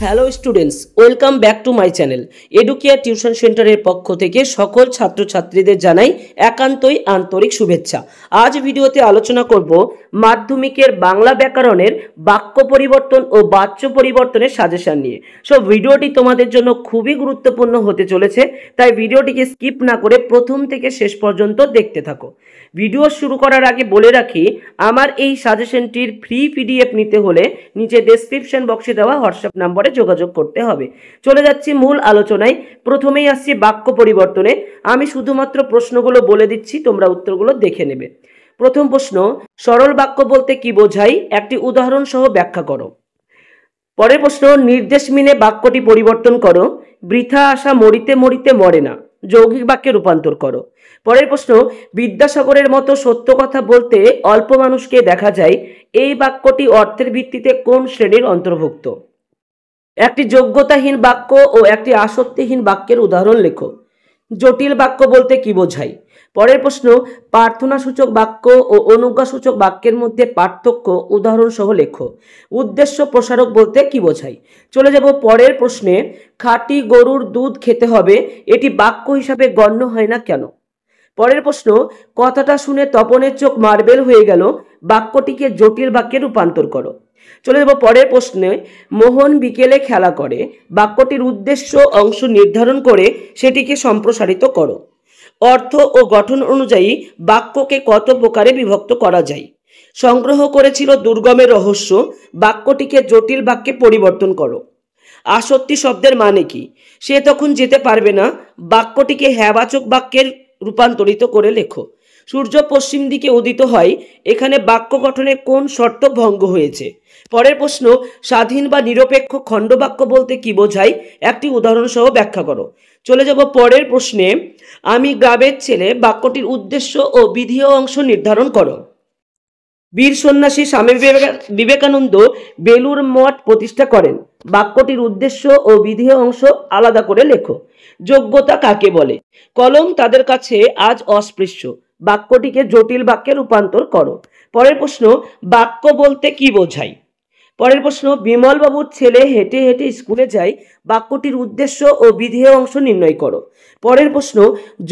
Hello students, welcome back to my channel. Educare tuition সেন্টারের পক্ষ থেকে সকল ছাত্রছাত্রীদের জানাই একান্তই আন্তরিক শুভেচ্ছা। আজ ভিডিওতে আলোচনা করব মাধ্যমিকের বাংলা ব্যাকরণের বাক্য পরিবর্তন ও বাচ্য পরিবর্তনের সাজেশন নিয়ে। ভিডিওটি তোমাদের জন্য খুবই গুরুত্বপূর্ণ হতে চলেছে, তাই ভিডিওটিকে স্কিপ না করে প্রথম থেকে শেষ পর্যন্ত দেখতে থাকো। ভিডিও শুরু করার আগে বলে রাখি, আমার এই সাজেশনটির ফ্রি পিডিএফ নিতে হলে নিচে ডেসক্রিপশন বক্সে দেওয়া হোয়াটসঅ্যাপ নম্বরে যোগাযোগ করতে হবে। চলে যাচ্ছি মূল আলোচনায়। প্রথমেই আসছি বাক্য পরিবর্তনে। আমি শুধুমাত্র প্রশ্নগুলো বলে দিচ্ছি, তোমরা উত্তরগুলো দেখে নেবে। প্রথম প্রশ্ন, সরল বাক্য বলতে কি বোঝায়? একটি উদাহরণ সহ ব্যাখ্যা করো। পরের প্রশ্ন, নির্দেশ মিনে বাক্যটি পরিবর্তন করো। বৃথা আশা মরিতে মরিতে মরে না, যৌগিক বাক্যে রূপান্তর করো। পরের প্রশ্ন, বিদ্যাসাগরের মতো সত্য কথা বলতে অল্প মানুষকে দেখা যায়। এই বাক্যটি অর্থের ভিত্তিতে কোন শ্রেণীর অন্তর্ভুক্ত? একটি যোগ্যতাহীন বাক্য ও একটি আসক্তিহীন বাক্যের উদাহরণ লেখো। জটিল বাক্য বলতে কি বোঝায়? পরের প্রশ্ন, প্রার্থনাসূচক বাক্য ও অনুজ্ঞাসূচক বাক্যের মধ্যে পার্থক্য উদাহরণ সহ লেখো। উদ্দেশ্য প্রসারক বলতে কি বোঝায়? চলে যাব পরের প্রশ্নে, খাঁটি গরুর দুধ খেতে হবে, এটি বাক্য হিসাবে গণ্য হয় না কেন? পরের প্রশ্ন, কথাটা শুনে তপনের চোখ মার্বেল হয়ে গেল, বাক্যটিকে জটিল বাক্যে রূপান্তর করো। চলে যাব পরের প্রশ্নে, মোহন বিকেলে খেলা করে, বাক্যটির উদ্দেশ্য অংশ নির্ধারণ করে সেটিকে সম্প্রসারিত করো। অর্থ ও গঠন অনুযায়ী বাক্যকে কত প্রকারে বিভক্ত করা যায়? সংগ্রহ করেছিল দুর্গমের রহস্য, বাক্যটিকে জটিল বাক্যে পরিবর্তন করো। আসক্তি শব্দের মানে কি? সে তখন যেতে পারবে না, বাক্যটিকে হ্যাবাচক বাক্যের রূপান্তরিত করে লেখো। সূর্য পশ্চিম দিকে উদিত হয়, এখানে বাক্য গঠনে কোন শর্ত ভঙ্গ হয়েছে? পরের প্রশ্ন, স্বাধীন বা নিরপেক্ষ খণ্ডবাক্য বলতে কি বোঝায়? একটি উদাহরণ সহ ব্যাখ্যা করো। চলে যাব পরের প্রশ্নে, আমি গ্রামের ছেলে, বাক্যটির উদ্দেশ্য ও বিধেয় অংশ নির্ধারণ করো। বীর সন্ন্যাসী স্বামী বিবেকানন্দ বেলুর মঠ প্রতিষ্ঠা করেন, বাক্যটির উদ্দেশ্য ও বিধেয় অংশ আলাদা করে লেখো। যোগ্যতা কাকে বলে? কলম তাদের কাছে আজ অস্পৃশ্য, বাক্যটিকে জটিল বাক্যে রূপান্তর করো। পরের প্রশ্ন, বাক্য বলতে কি বোঝায়? পরের প্রশ্ন, বিমলবাবুর ছেলে হেঁটে হেঁটে স্কুলে যায়, বাক্যটির উদ্দেশ্য ও বিধেয় অংশ নির্ণয় করো। পরের প্রশ্ন,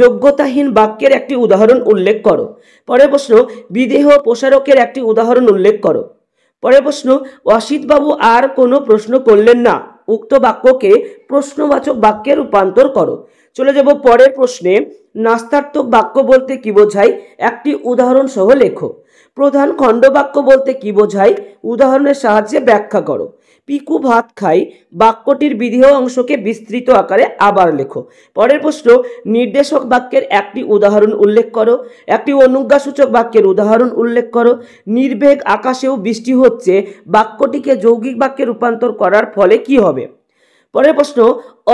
যোগ্যতাহীন বাক্যের একটি উদাহরণ উল্লেখ করো। পরের প্রশ্ন, বিদেহ প্রসারকের একটি উদাহরণ উল্লেখ করো। পরের প্রশ্ন, অসিতবাবু আর কোনো প্রশ্ন করলেন না, উক্ত বাক্যকে প্রশ্নবাচক বাক্যে রূপান্তর করো। চলে যাব পরের প্রশ্নে, নাস্তার্থক বাক্য বলতে কি বোঝায়? একটি উদাহরণ সহ লেখো। প্রধান খণ্ডবাক্য বলতে কি বোঝায়? উদাহরণের সাহায্যে ব্যাখ্যা করো। পিকু ভাত খাই, বাক্যটির বিধেয় অংশকে বিস্তৃত আকারে আবার লেখো। পরের প্রশ্ন, নির্দেশক বাক্যের একটি উদাহরণ উল্লেখ করো। একটি অনুজ্ঞাসূচক বাক্যের উদাহরণ উল্লেখ করো। নির্ভেগ আকাশেও বৃষ্টি হচ্ছে, বাক্যটিকে যৌগিক বাক্যে রূপান্তর করার ফলে কি হবে? পরের প্রশ্ন,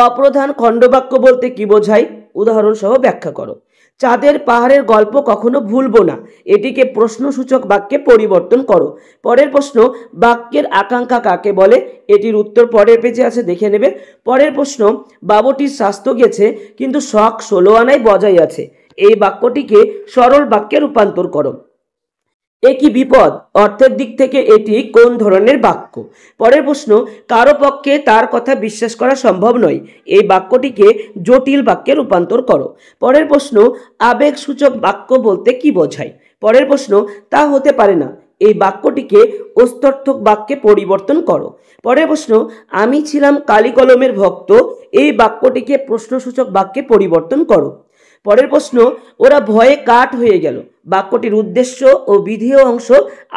অপ্রধান খণ্ডবাক্য বলতে কি বোঝায়? উদাহরণ সহ ব্যাখ্যা করো। চাঁদের পাহাড়ের গল্প কখনো ভুলবো না, এটিকে প্রশ্নসূচক বাক্যে পরিবর্তন করো। পরের প্রশ্ন, বাক্যের আকাঙ্ক্ষা কাকে বলে? এটির উত্তর পরের পেজে আছে, দেখে নেবে। পরের প্রশ্ন, বাবুটির স্বাস্থ্য গেছে কিন্তু শখ 16 আনায় বজায় আছে, এই বাক্যটিকে সরল বাক্যে রূপান্তর করো। একই বিপদ, অর্থের দিক থেকে এটি কোন ধরনের বাক্য? পরের প্রশ্ন, কারো পক্ষে তার কথা বিশ্বাস করা সম্ভব নয়, এই বাক্যটিকে জটিল বাক্যে রূপান্তর করো। পরের প্রশ্ন, আবেগসূচক বাক্য বলতে কি বোঝায়? পরের প্রশ্ন, তা হতে পারে না, এই বাক্যটিকে অস্ত্যার্থক বাক্যে পরিবর্তন করো। পরের প্রশ্ন, আমি ছিলাম কালি কলমের ভক্ত, এই বাক্যটিকে প্রশ্নসূচক বাক্যে পরিবর্তন করো। পরের প্রশ্ন, ওরা ভয়ে কাঠ হয়ে গেল, বাক্যটির উদ্দেশ্য ও বিধেয় অংশ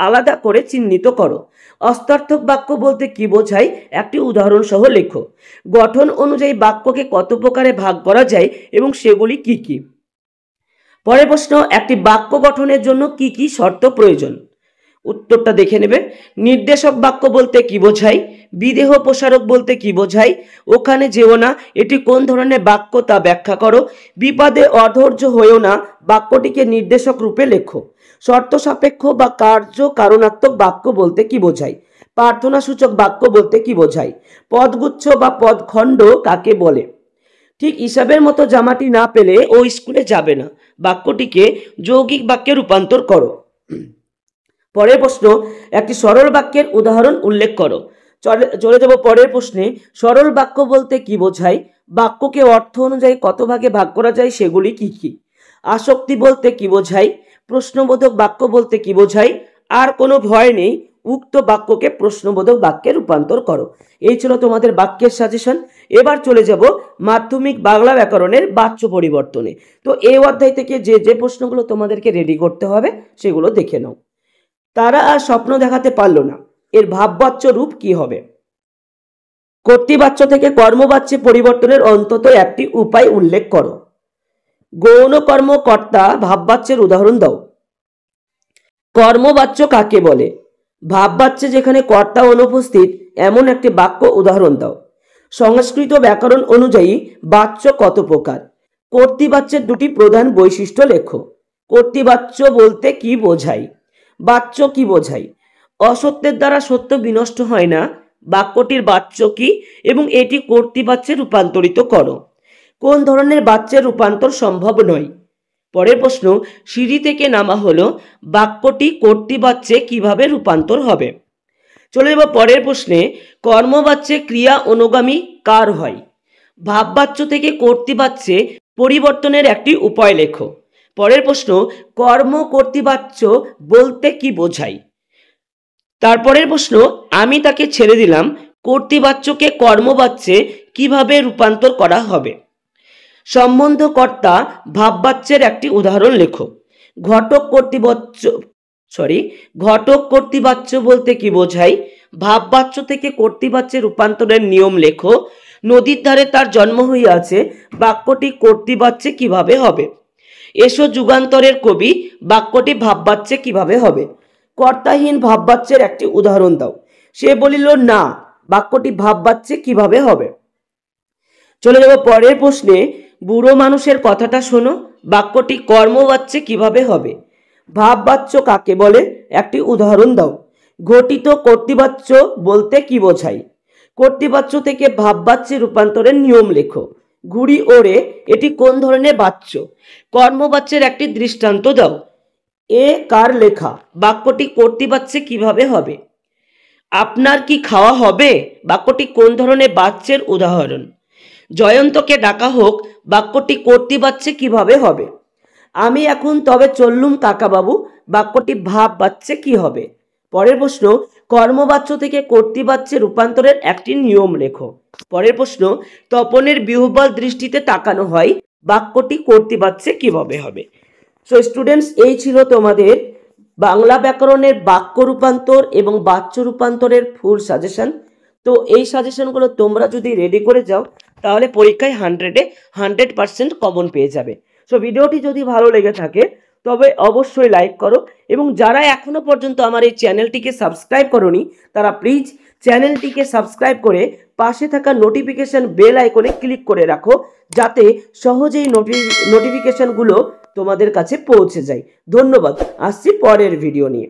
আলাদা করে চিহ্নিত করো। অস্ত্যার্থক বাক্য বলতে কি বোঝায়? একটি উদাহরণ সহ লেখো। গঠন অনুযায়ী বাক্যকে কত প্রকারে ভাগ করা যায় এবং সেগুলি কি কি? পরের প্রশ্ন, একটি বাক্য গঠনের জন্য কি কি শর্ত প্রয়োজন? উত্তরটা দেখে নেবে। নির্দেশক বাক্য বলতে কি বোঝায়? বিদেহ প্রসারক বলতে কি বোঝায়? ওখানে যেও না, এটি কোন ধরনের বাক্য তা ব্যাখ্যা করো। বিপদে অধৈর্য হয়েও না, বাক্যটিকে নির্দেশক রূপে লেখো। শর্ত সাপেক্ষ বা কার্য কারণাত্মক বাক্য বলতে কি বোঝায়? প্রার্থনাসূচক বাক্য বলতে কি বোঝায়? পদগুচ্ছ বা পদখণ্ড কাকে বলে? ঠিক হিসাবের মতো জামাটি না পেলে ও স্কুলে যাবে না, বাক্যটিকে যৌগিক বাক্যে রূপান্তর করো। পরের প্রশ্ন, একটি সরল বাক্যের উদাহরণ উল্লেখ করো। চলে যাব পরের প্রশ্নে। সরল বাক্য বলতে কি বোঝায়? বাক্যকে অর্থ অনুযায়ী কত ভাগে ভাগ করা যায় সেগুলি কি কি? আসক্তি বলতে কি বোঝায়? প্রশ্নবোধক বাক্য বলতে কি বোঝায়? আর কোনো ভয় নেই, উক্ত বাক্যকে প্রশ্নবোধক বাক্যে রূপান্তর করো। এই ছিল তোমাদের বাক্যের সাজেশন। এবার চলে যাব মাধ্যমিক বাংলা ব্যাকরণের বাচ্য পরিবর্তনে। তো এই অধ্যায় থেকে যে যে প্রশ্নগুলো তোমাদেরকে রেডি করতে হবে সেগুলো দেখে নাও। তারা আর স্বপ্ন দেখাতে পারল না, এর ভাববাচ্য রূপ কি হবে? কর্তৃবাচ্য থেকে কর্মবাচ্যে পরিবর্তনের অন্তত একটি উপায় উল্লেখ করো। গৌণ কর্মকর্তা ভাববাচ্যের উদাহরণ দাও। কর্মবাচ্য কাকে বলে? ভাববাচ্যে যেখানে কর্তা অনুপস্থিত এমন একটি বাক্য উদাহরণ দাও। সংস্কৃত ব্যাকরণ অনুযায়ী বাচ্য কত প্রকার? কর্তৃবাচ্যের দুটি প্রধান বৈশিষ্ট্য লেখো। কর্তৃবাচ্য বলতে কি বোঝায়? বাচ্য কি বোঝায়? অসত্যের দ্বারা সত্য বিনষ্ট হয় না, বাক্যটির বাচ্য কি এবং এটি কর্তৃবাচ্যে রূপান্তরিত করো। কোন ধরনের বাচ্যের রূপান্তর সম্ভব নয়? পরের প্রশ্ন, সিঁড়ি থেকে নামা হলো, বাক্যটি কর্তৃবাচ্যে কিভাবে রূপান্তর হবে? চলে যাব পরের প্রশ্নে। কর্মবাচ্যে ক্রিয়া অনুগামী কার হয়? ভাববাচ্য থেকে কর্তৃবাচ্যে পরিবর্তনের একটি উপায় লেখো। পরের প্রশ্ন, কর্ম কর্তৃবাচ্য বলতে কি বোঝায়? তারপরের প্রশ্ন, আমি তাকে ছেড়ে দিলাম, কর্তৃবাচ্যকে কর্মবাচ্যে কিভাবে রূপান্তর করা হবে? সম্বন্ধকর্তা ভাববাচ্যের একটি উদাহরণ লেখো। ঘটক কর্তৃবাচ্য বলতে কি বোঝায়? ভাববাচ্য থেকে কর্তৃবাচ্যে রূপান্তরের নিয়ম লেখো। নদীর ধারে তার জন্ম হইয়াছে, বাক্যটি কর্তৃবাচ্যে কিভাবে হবে? এসো যুগান্তরের কবি, বাক্যটি ভাববাচ্যে কিভাবে হবে? কর্তাহীন ভাববাচ্যের একটি উদাহরণ দাও। সে বলিল না, বাক্যটি ভাববাচ্যে কিভাবে হবে? চলে যাব পরের প্রশ্নে। বুড়ো মানুষের কথাটা শোনো, বাক্যটি কর্মবাচ্যে কিভাবে হবে? ভাববাচ্য কাকে বলে? একটি উদাহরণ দাও। ঘটিত কর্তৃবাচ্য বলতে কি বোঝায়? কর্তৃবাচ্য থেকে ভাববাচ্যে রূপান্তরের নিয়ম লেখো। ঘুড়ি ওড়ে, এটি কোন ধরনের বাচ্য? কর্মবাচ্যের একটি দৃষ্টান্ত দাও। এ কার লেখা, বাক্যটি কর্তৃবাচ্যে কিভাবে হবে? আপনার কি খাওয়া হবে, বাক্যটি কোন ধরনের বাচ্যের উদাহরণ? জয়ন্তকে ডাকা হোক, বাক্যটি কর্তৃবাচ্যে কিভাবে হবে? আমি এখন তবে চললুম কাকাবাবু, বাক্যটি ভাববাচ্যে কি হবে? পরের প্রশ্ন, কর্মবাচ্য থেকে কর্তৃবাচ্যে রূপান্তরের একটি নিয়ম লেখো। পরের প্রশ্ন, তপনের বিহ্বল দৃষ্টিতে তাকানো হয়, বাক্যটি কর্তৃবাচ্যে কিভাবে হবে? সো স্টুডেন্টস, এই ছিল তোমাদের বাংলা ব্যাকরণের বাক্য রূপান্তর এবং বাচ্য রূপান্তরের ফুল সাজেশন। তো এই সাজেশনগুলো তোমরা যদি রেডি করে যাও তাহলে পরীক্ষায় 100% কমন পেয়ে যাবে। সো ভিডিওটি যদি ভালো লেগে থাকে তবে অবশ্যই লাইক করো, এবং যারা এখনো পর্যন্ত আমার এই চ্যানেলটিকে সাবস্ক্রাইব করোনি তারা প্লিজ চ্যানেলটিকে সাবস্ক্রাইব করে পাশে থাকা নোটিফিকেশন বেল আইকনে ক্লিক করে রাখো, যাতে সহজেই নোটিফিকেশনগুলো তোমাদের কাছে পৌঁছে যায়। ধন্যবাদ, আসছি পরের ভিডিও নিয়ে।